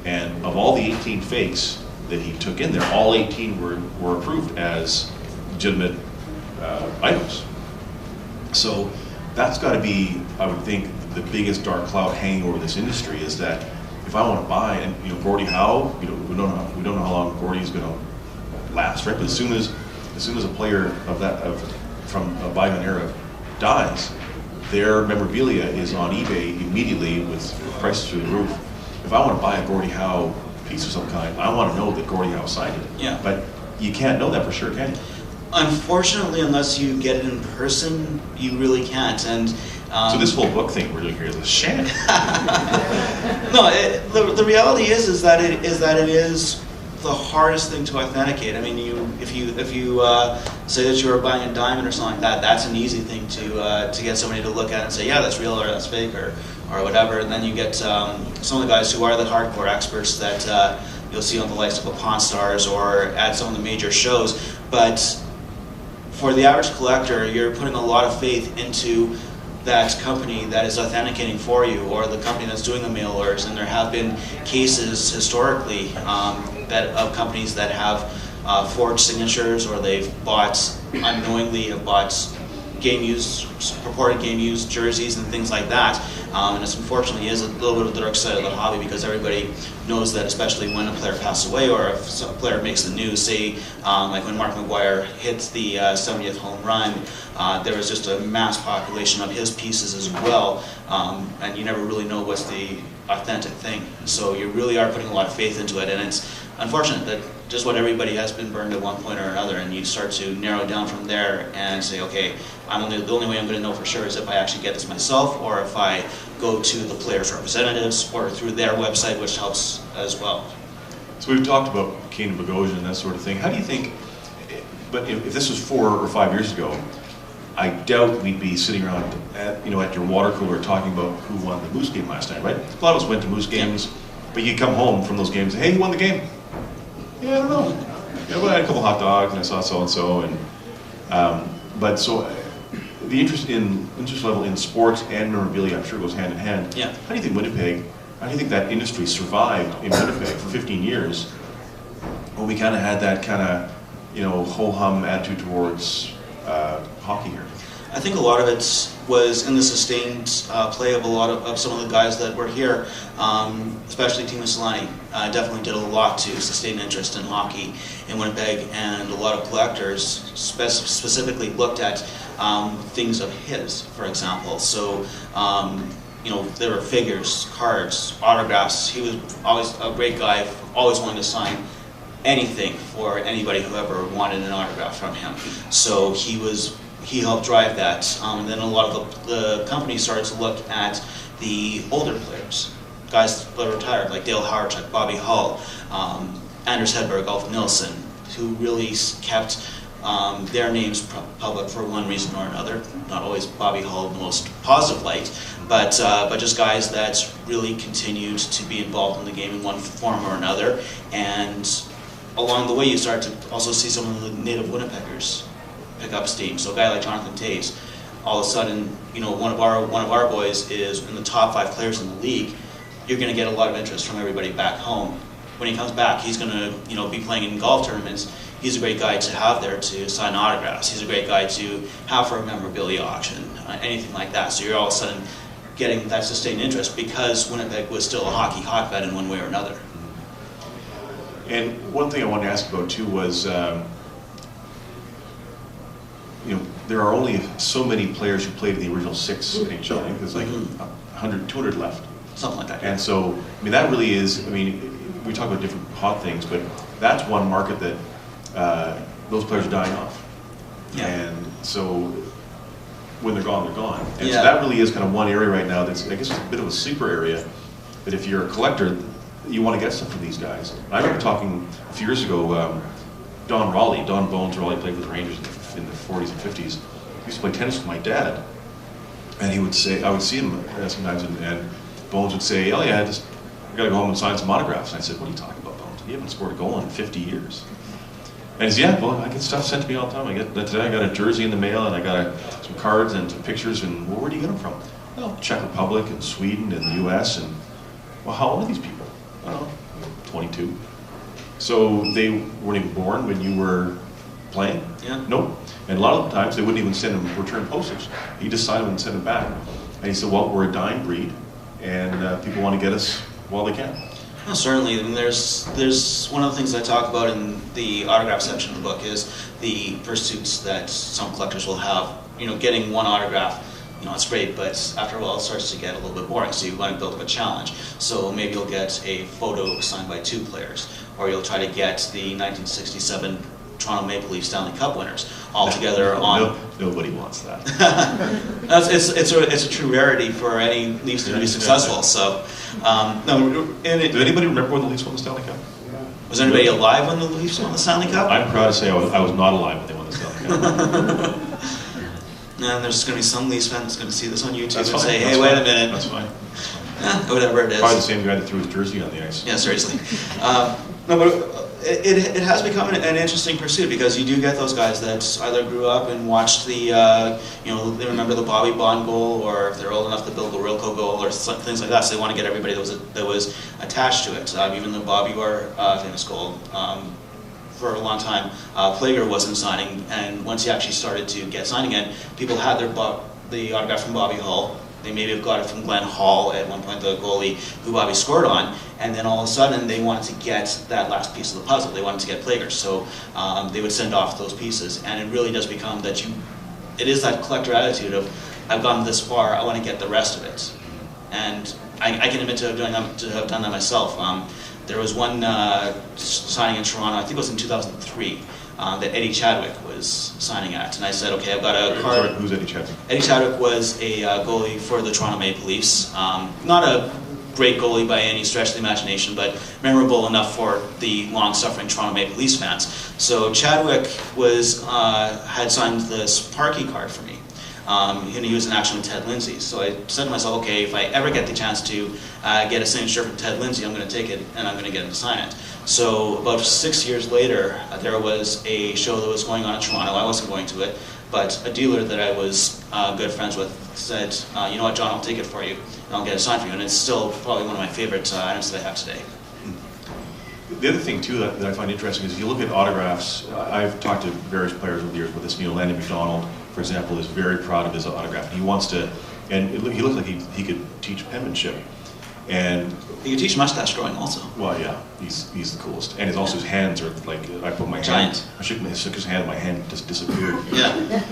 And of all the 18 fakes that he took in there, all 18 were approved as legitimate items. So that's got to be, I would think, the biggest dark cloud hanging over this industry, is that if I want to buy, and Gordie Howe, we don't know how long Gordie's going to last, right? But as soon as a player from a bygone era dies, their memorabilia is on eBay immediately with prices through the roof. If I want to buy a Gordie Howe piece of some kind, I want to know that Gordie Howe signed it. Yeah. But you can't know that for sure, can you? Unfortunately, unless you get it in person, you really can't. And so this whole book thing we're doing here is a sham. No, the reality is that it is the hardest thing to authenticate. I mean, if you say that you are buying a diamond or something like that, that's an easy thing to get somebody to look at and say, yeah, that's real or that's fake or whatever. And then you get some of the guys who are the hardcore experts that you'll see on the likes of the Pawn Stars or at some of the major shows. But for the average collector, you're putting a lot of faith into that company that is authenticating for you, or the company that's doing the mailers. And there have been cases historically of companies that have forged signatures, or they've unknowingly have bought purported game used jerseys and things like that. And it's unfortunately is a little bit of the dark side of the hobby, because everybody knows that, especially when a player passes away or if a player makes the news, say like when Mark McGuire hit the 70th home run, there was just a mass population of his pieces as well, and you never really know what's the authentic thing. So you really are putting a lot of faith into it, and it's unfortunate that just what everybody has been burned at one point or another, and you start to narrow down from there and say, okay, the only way I'm going to know for sure is if I actually get this myself, or if I go to the players' representatives or through their website, which helps as well. So we've talked about Kane and Bogosian and that sort of thing. How do you think, but if this was 4 or 5 years ago, I doubt we'd be sitting around at your water cooler talking about who won the Moose game last night, right? A lot of us went to Moose games, but you come home from those games and say, hey, who won the game? Yeah, I don't know. But I had a couple hot dogs and I saw so-and-so. But so the interest level in sports and memorabilia, I'm sure, goes hand in hand. Yeah. How do you think that industry survived in Winnipeg for 15 years when we kind of had that kind of, ho-hum attitude towards hockey here? I think a lot of it was in the sustained play of some of the guys that were here, especially Timo Solani. Definitely did a lot to sustain interest in hockey in Winnipeg, and a lot of collectors specifically looked at things of his, for example. So, there were figures, cards, autographs. He was always a great guy, always willing to sign anything for anybody who ever wanted an autograph from him. So he helped drive that. And then a lot of the companies started to look at the older players, guys that were retired, like Dale Howard, Bobby Hull, Anders Hedberg, Ulf Nilsson, who really kept their names public for one reason or another. Not always Bobby Hull in the most positive light, but just guys that really continued to be involved in the game in one form or another. And along the way, you start to also see some of the native Winnipeggers pick up steam. So a guy like Jonathan Toews, all of a sudden, one of our boys is in the top 5 players in the league. You're going to get a lot of interest from everybody back home. When he comes back, he's going to be playing in golf tournaments. He's a great guy to have there to sign autographs. He's a great guy to have for a memorabilia auction, anything like that. So you're all of a sudden getting that sustained interest because Winnipeg was still a hockey hotbed in one way or another. And one thing I wanted to ask about too was, there are only so many players who played in the original 6 NHL. I think there's like 100, 200 left. Something like that. And so, that really is, we talk about different hot things, but that's one market that those players are dying off. Yeah. And so, when they're gone, they're gone. And yeah. so that really is kind of one area right now that's, I guess, a bit of a sleeper area, that if you're a collector, you want to get stuff from these guys. I remember talking a few years ago, Don Bones Raleigh played with the Rangers in the 40s and 50s. He used to play tennis with my dad, and he would say, I would see him sometimes, and Bones would say, oh yeah, I gotta go home and sign some autographs. And I said, what are you talking about, Bones? You haven't scored a goal in 50 years. And he said, yeah, well, I get stuff sent to me all the time. Today I got a jersey in the mail, and I got some cards and some pictures, and well, where do you get them from? Well, Czech Republic and Sweden and the US, and well, how old are these people? I don't know, 22. So they weren't even born when you were playing? Yeah. Nope. And a lot of the times they wouldn't even send him return postage. He just signed them and sent them back. And he said, well, we're a dying breed, and people want to get us while they can. Well, certainly. I mean, there's one of the things I talk about in the autograph section of the book is the pursuits that some collectors will have. You know, getting one autograph, you know, it's great, but after a while it starts to get a little bit boring, so you want to build up a challenge. So maybe you'll get a photo signed by 2 players, or you'll try to get the 1967 Toronto Maple Leaf Stanley Cup winners all together on... Nobody wants that. it's a true rarity for any Leafs to be successful. So, Did anybody remember when the Leafs won the Stanley Cup? Was anybody alive when the Leafs won the Stanley Cup? I'm proud to say I was not alive when they won the Stanley Cup. And there's going to be some Leafs fan that's going to see this on YouTube That's and fine. say, That's hey, wait fine. a minute. That's fine. Whatever it is. Probably the same guy that threw his jersey on the ice. Yeah, seriously. No, but it has become an interesting pursuit because you do get those guys that either grew up and watched the, you know, they remember the Bobby Bond goal, or if they're old enough to build the Rilko goal, or things like that. So they want to get everybody that was attached to it. Even the Bobby Orr famous goal. For a long time, Plager wasn't signing, and once he actually started to get signed again, people had the autograph from Bobby Hull. They maybe have got it from Glenn Hall at one point, the goalie who Bobby scored on, and then all of a sudden they wanted to get that last piece of the puzzle. They wanted to get Plager, so they would send off those pieces, and it really does become that it is that collector attitude of, I've gone this far, I want to get the rest of it. And I can admit to have done that myself. There was one signing in Toronto, I think it was in 2003, that Eddie Chadwick was signing at. And I said, okay, I've got a card. Sorry, who's Eddie Chadwick? Eddie Chadwick was a goalie for the Toronto Maple Leafs. Not a great goalie by any stretch of the imagination, but memorable enough for the long-suffering Toronto Maple Leafs fans. So Chadwick had signed this Parkey card for me. And he was in action with Ted Lindsay. So I said to myself, okay, if I ever get the chance to get a signature from Ted Lindsay, I'm going to take it and I'm going to get him to sign it. So about 6 years later, there was a show that was going on in Toronto. I wasn't going to it, but a dealer that I was good friends with said, you know what, John, I'll take it for you and I'll get it signed for you. And it's still probably one of my favorite items that I have today. The other thing, too, that I find interesting is if you look at autographs, I've talked to various players over the years with this. You know, Landy McDonald, for example, is very proud of his autograph. He wants to, and he looks like he could teach penmanship. And he could teach mustache growing also. Well, yeah, he's the coolest. And also his hands are like, I put my giant. hand, I shook his hand, my hand just disappeared. Yeah.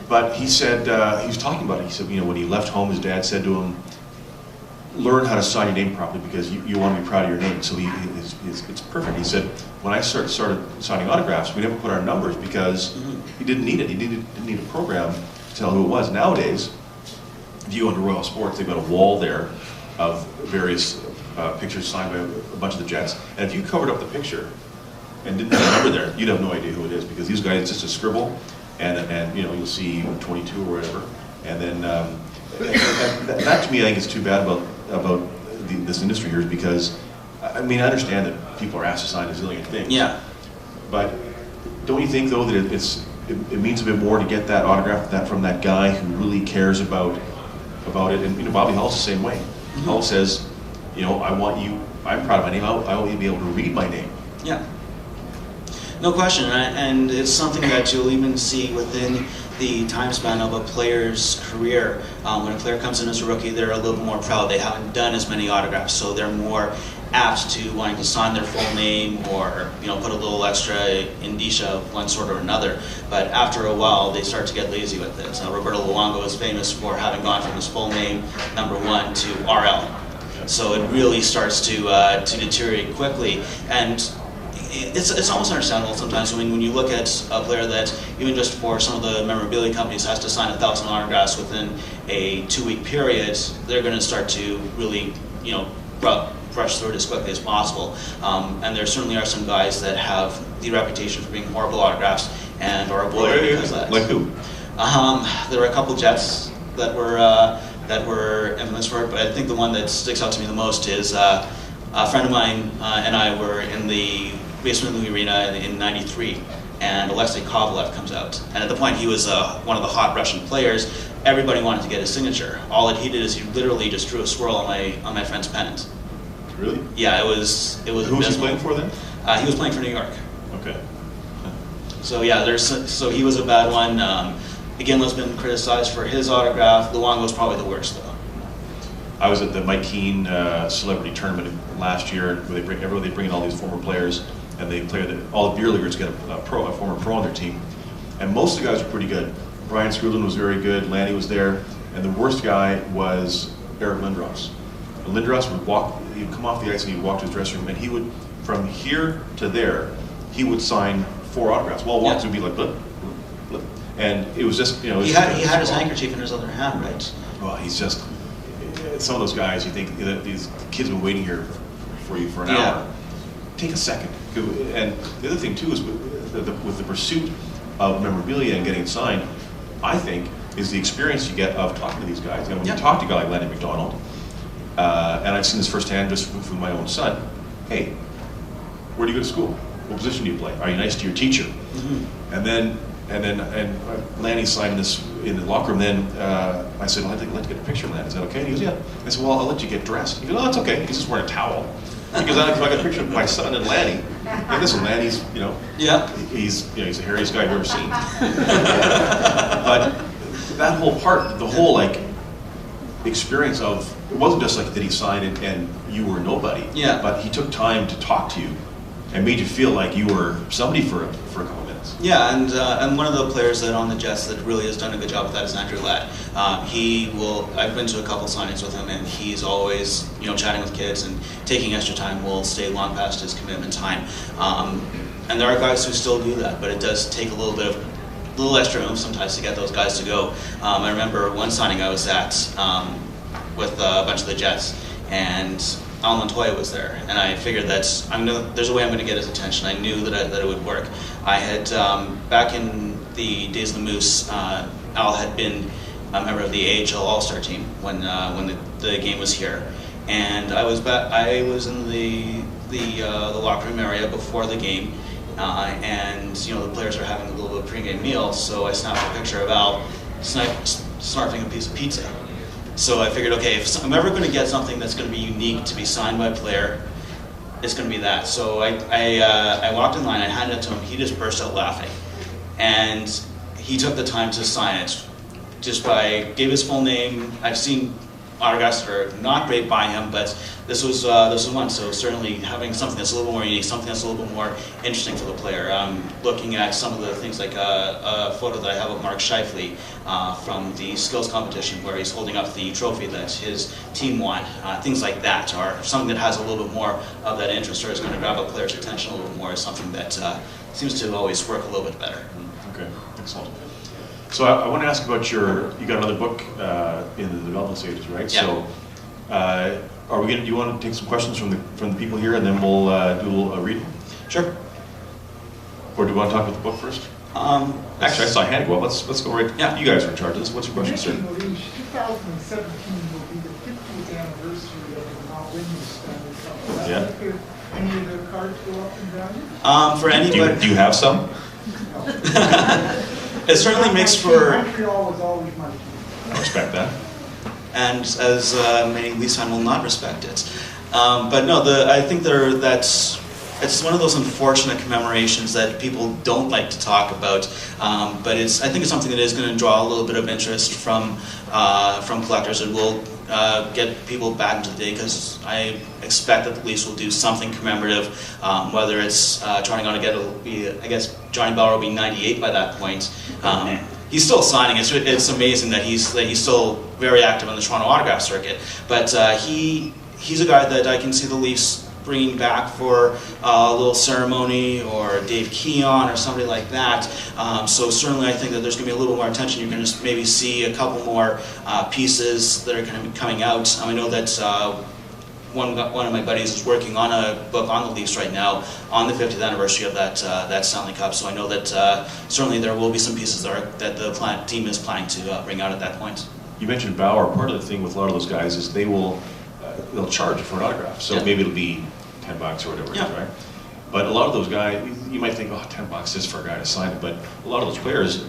But he said, he was talking about it, he said, you know, when he left home, his dad said to him, learn how to sign your name properly because you want to be proud of your name. So it's perfect. He said, when I started signing autographs, we never put our numbers because he didn't need it. He didn't need a program to tell who it was. Nowadays, if you go into Royal Sports, they've got a wall there of various pictures signed by a bunch of the Jets. And if you covered up the picture and didn't have a number there, you'd have no idea who it is because these guys, it's just a scribble, and you know, you'll see 22 or whatever. And then that to me, I think is too bad about this industry here, is because I mean, I understand that people are asked to sign a zillion things. Yeah. But don't you think though that it means a bit more to get that autograph from that guy who really cares about it? And you know, Bobby Hull's the same way. Hull says, you know, I'm proud of my name. I want you to be able to read my name. Yeah. No question, and it's something that you'll even see within the time span of a player's career. When a player comes in as a rookie, they're a little bit more proud. They haven't done as many autographs, so they're more apt to wanting to sign their full name or, you know, put a little extra indicia of one sort or another. But after a while, they start to get lazy with it. Roberto Luongo is famous for having gone from his full name, #1, to RL. So it really starts to deteriorate quickly, and it's almost understandable sometimes when you look at a player that, even just for some of the memorabilia companies, has to sign 1,000 autographs within a 2-week period. They're going to start to really, you know, brush through it as quickly as possible. And there certainly are some guys that have the reputation for being horrible autographs and are avoided because of that. Like who? There were a couple Jets that were infamous for it, but I think the one that sticks out to me the most is a friend of mine and I were in the basement of the arena in '93, and Alexei Kovalev comes out. And at the point he was one of the hot Russian players, everybody wanted to get his signature. All that he did is he literally just drew a swirl on my friend's pennant. Really? Yeah, it was. Who was he playing for then? He was playing for New York. Okay. So yeah, so he was a bad one. Iginla's been criticized for his autograph. Luongo's probably the worst though. I was at the Mike Keane celebrity tournament last year, where they bring in all these former players, and they play all the beer leaguers get a former pro on their team, and most of the guys were pretty good. Brian Skrudland was very good. Lanny was there, and the worst guy was Eric Lindros. And Lindros he'd come off the ice and he'd walk to his dressing room, and he would, from here to there, he would sign 4 autographs. Well, walks would be like, blip, blip. And it was just, you know. He had his handkerchief in his other hand, right? Well, he's just, some of those guys, you think, these kids have been waiting here for you for an hour. Take a second. And the other thing, too, is with the pursuit of memorabilia and getting it signed, I think, is the experience you get of talking to these guys. You know, when you talk to a guy like Lanny McDonald, and I've seen this firsthand just with my own son, hey, where do you go to school? What position do you play? Are you nice to your teacher? Mm-hmm. And Lanny signed this in the locker room. Then I said, well, I'd like to get a picture of Lanny. Is that okay? And he goes, yeah. I said, well, I'll let you get dressed. He goes, oh, it's okay. He's just wearing a towel. Because I got a picture of my son and Lanny. And listen, Lanny's, you know, he's the hairiest guy I've ever seen. But that whole part, the whole like experience of, it wasn't just like, did he sign it and you were nobody. Yeah. But he took time to talk to you and made you feel like you were somebody for a couple minutes. Yeah, and one of the players that on the Jets that really has done a good job with that is Andrew Ladd. I've been to a couple signings with him, and he's always, you know, chatting with kids and taking extra time. Will stay long past his commitment time. And there are guys who still do that, but it does take a little extra room sometimes to get those guys to go. I remember one signing I was at with a bunch of the Jets, and Al Montoya was there, and I figured that there's a way I'm going to get his attention. I knew that it would work. I had, back in the days of the Moose, Al had been a member of the AHL All-Star team when the game was here, and I was in the locker room area before the game, and you know the players are having a little bit of pregame meal, so I snapped a picture of Al snarfing a piece of pizza. So I figured, okay, if I'm ever going to get something that's going to be unique to be signed by a player, it's going to be that. So I walked in line, I handed it to him, he just burst out laughing. And he took the time to sign it, gave his full name. I've seen autographs that are not great by him, but this was one. So certainly having something that's a little more unique, something that's a little bit more interesting for the player. Looking at some of the things like a photo that I have of Mark Scheifele from the skills competition where he's holding up the trophy that his team won. Things like that, or something that has a little bit more of that interest or is going to grab a player's attention a little bit more, is something that seems to always work a little bit better. Okay, excellent. So I want to ask about you got another book in the development stages, right? Yeah. So do you want to take some questions from the people here, and then we'll do a little reading? Sure. Or do you want to talk about the book first? Actually, I saw a hand go up. Let's go right. Yeah. You guys are in charge of this. What's your question, sir? 2017 will be the 50th anniversary of the Mount Whitney Stanley Cup. Yeah. Any of the cards go up in value? For anybody. Do you have some? No. It certainly makes for. Montreal was always my team. I respect that. And as many Leafs fans will not respect it. But no, I think it's one of those unfortunate commemorations that people don't like to talk about. But I think it's something that is going to draw a little bit of interest from collectors. It will get people back into the day, because I expect that the Leafs will do something commemorative, whether it's trying on to I guess Johnny Bauer will be 98 by that point. He's still signing. It's amazing that he's still very active on the Toronto autograph circuit. But he's a guy that I can see the Leafs bringing back for a little ceremony, or Dave Keon or somebody like that. So certainly I think that there's going to be a little more attention. You're going to maybe see a couple more pieces that are going to be coming out. I know that one of my buddies is working on a book on the Leafs right now on the 50th anniversary of that Stanley Cup. So I know that certainly there will be some pieces that the team is planning to bring out at that point. You mentioned Bauer. Part of the thing with a lot of those guys is they'll charge for an autograph. So maybe it'll be $10 or whatever it is, right? But a lot of those guys, you might think, oh, $10 just for a guy to sign it. But a lot of those players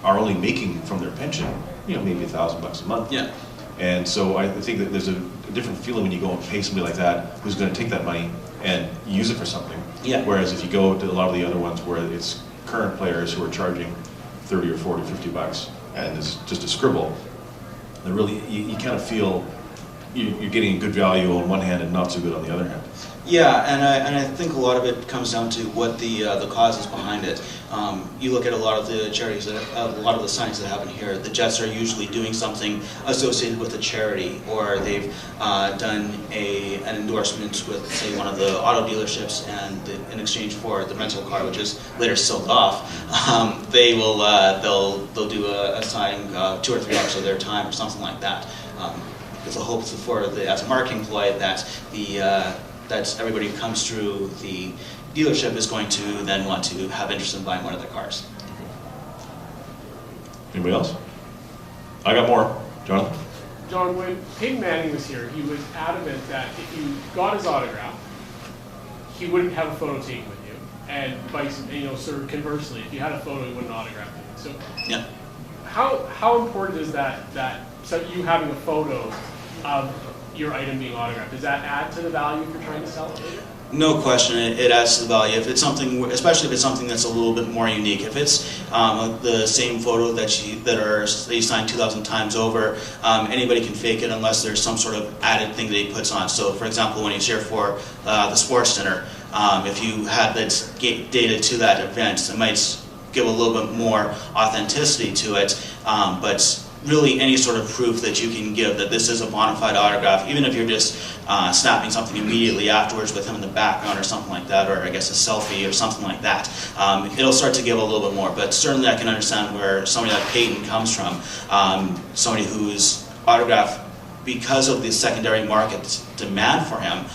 are only making from their pension, maybe $1,000 a month. Yeah. And so I think that there's a different feeling when you go and pay somebody like that who's going to take that money and use it for something. Yeah. Whereas if you go to a lot of the other ones where it's current players who are charging 30 or 40, 50 bucks, and it's just a scribble, then really you kind of feel you're getting a good value on one hand and not so good on the other hand. Yeah, and I think a lot of it comes down to what the cause is behind it. You look at a lot of the charities, a lot of the signings that happen here. The Jets are usually doing something associated with a charity, or they've done an endorsement with, say, one of the auto dealerships, and in exchange for the rental car, which is later sold off, they'll do a signing 2 or 3 hours of their time or something like that. It's a hope for as a marketing ploy that that everybody who comes through the dealership is going to then want to have interest in buying one of their cars. Anybody else? I got more. Jonathan? John, when Peyton Manning was here, he was adamant that if you got his autograph, he wouldn't have a photo taken with you, and vice, sort of conversely, if you had a photo, he wouldn't autograph it. So, yeah. How important is that so you having a photo of your item being autographed? Does that add to the value if you're trying to sell it later? No question, it adds to the value. If it's something, especially if it's something that's a little bit more unique. If it's the same photo that you signed 2,000 times over, anybody can fake it unless there's some sort of added thing that he puts on. So, for example, when he's here for the sports dinner, if you had that dated to that event, it might give a little bit more authenticity to it. But really, any sort of proof that you can give that this is a bona fide autograph, even if you're just snapping something immediately afterwards with him in the background or something like that, or I guess a selfie or something like that, it'll start to give a little bit more. But certainly I can understand where somebody like Peyton comes from, somebody whose autograph, because of the secondary market demand for him,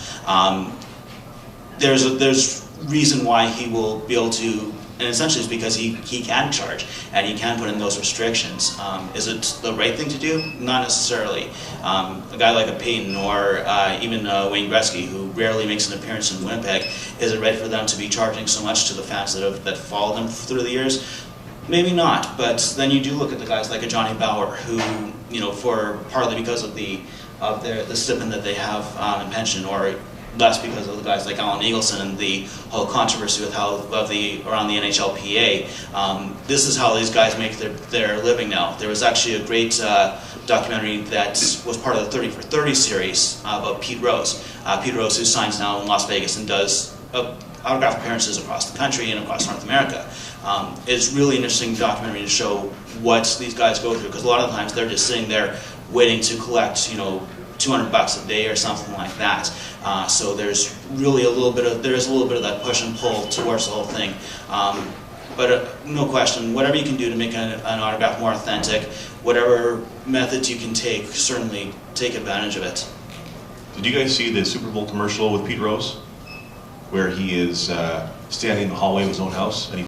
there's reason why he will be able to. And essentially it's because he can charge and he can put in those restrictions. Is it the right thing to do? Not necessarily. A guy like a Peyton or even Wayne Gretzky, who rarely makes an appearance in Winnipeg, is it right for them to be charging so much to the fans that followed them through the years? Maybe not, but then you do look at the guys like a Johnny Bauer, who, for partly because of the stipend that they have in pension, or less because of the guys like Alan Eagleson and the whole controversy with around the NHLPA. This is how these guys make their living now. There was actually a great documentary that was part of the 30 for 30 series about Pete Rose. Pete Rose, who signs now in Las Vegas and does autograph appearances across the country and across North America. It's really interesting documentary to show what these guys go through, because a lot of times they're just sitting there waiting to collect, $200 a day or something like that. So there's really a little bit of that push and pull towards the whole thing. But no question, whatever you can do to make an autograph more authentic, whatever methods you can take, certainly take advantage of it. Did you guys see the Super Bowl commercial with Pete Rose, where he is standing in the hallway of his own house and he